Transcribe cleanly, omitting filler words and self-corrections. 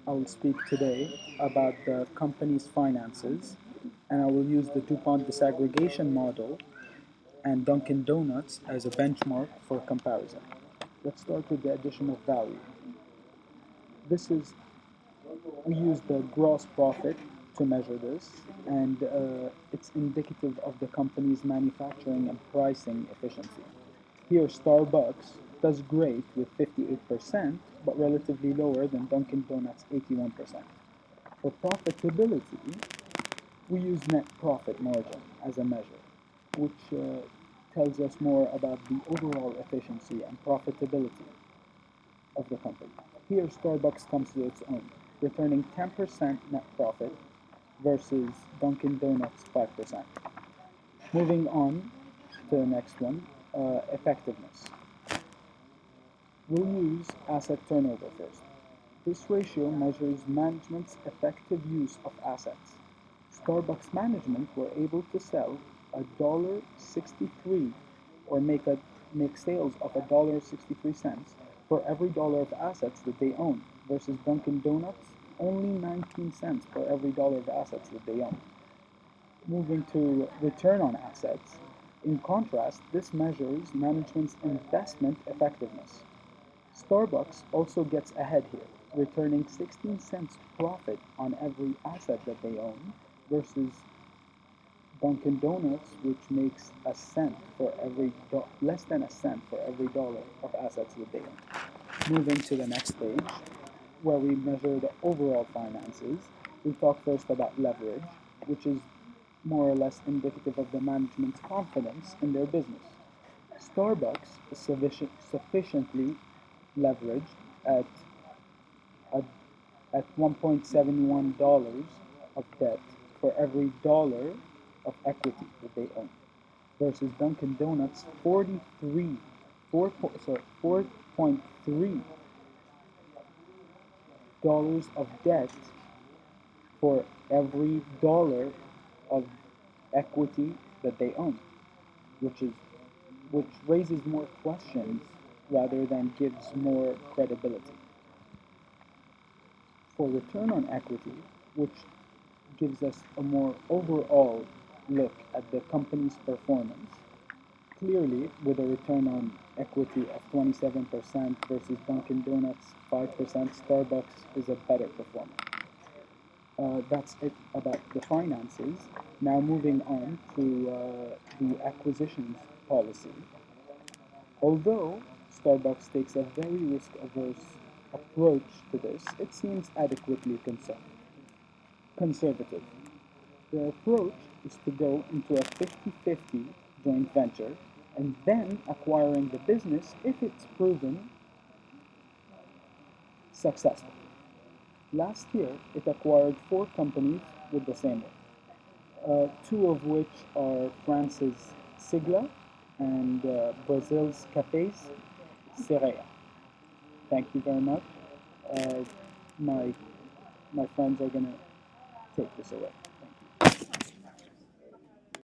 I'll speak today about the company's finances, and I will use the DuPont disaggregation model and Dunkin' Donuts as a benchmark for comparison. Let's start with the addition of value. This is, we use the gross profit to measure this, and it's indicative of the company's manufacturing and pricing efficiency. Here, Starbucks does great with 58%, but relatively lower than Dunkin' Donuts' 81%. For profitability, we use net profit margin as a measure, which tells us more about the overall efficiency and profitability of the company. Here, Starbucks comes to its own, returning 10% net profit versus Dunkin' Donuts 5%. Moving on to the next one, effectiveness. We'll use asset turnover first. This ratio measures management's effective use of assets. Starbucks management were able to sell $1.63 or make sales of $1.63 for every dollar of assets that they own, versus Dunkin' Donuts only 19 cents for every dollar of assets that they own. Moving to return on assets, in contrast, this measures management's investment effectiveness. Starbucks also gets ahead here, returning 16 cents profit on every asset that they own versus Dunkin' Donuts, which makes less than a cent for every dollar of assets that they own. Moving to the next page, where we measure the overall finances, we talk first about leverage, which is more or less indicative of the management's confidence in their business. Starbucks is sufficiently leveraged at $1.71 of debt for every dollar of equity that they own, versus Dunkin' Donuts 4.3 dollars of debt for every dollar of equity that they own, which raises more questions rather than gives more credibility. For return on equity, which gives us a more overall look at the company's performance, clearly with a return on equity of 27% versus Dunkin' Donuts 5%, Starbucks is a better performer. That's it about the finances. Now moving on to the acquisitions policy. Although Starbucks takes a very risk-averse approach to this, it seems adequately conservative. The approach is to go into a 50-50 joint venture and then acquiring the business if it's proven successful. Last year, it acquired 4 companies with the same name, 2 of which are France's Sigla and Brazil's Cafés Sereia. Thank you very much. My friends are going to take this away.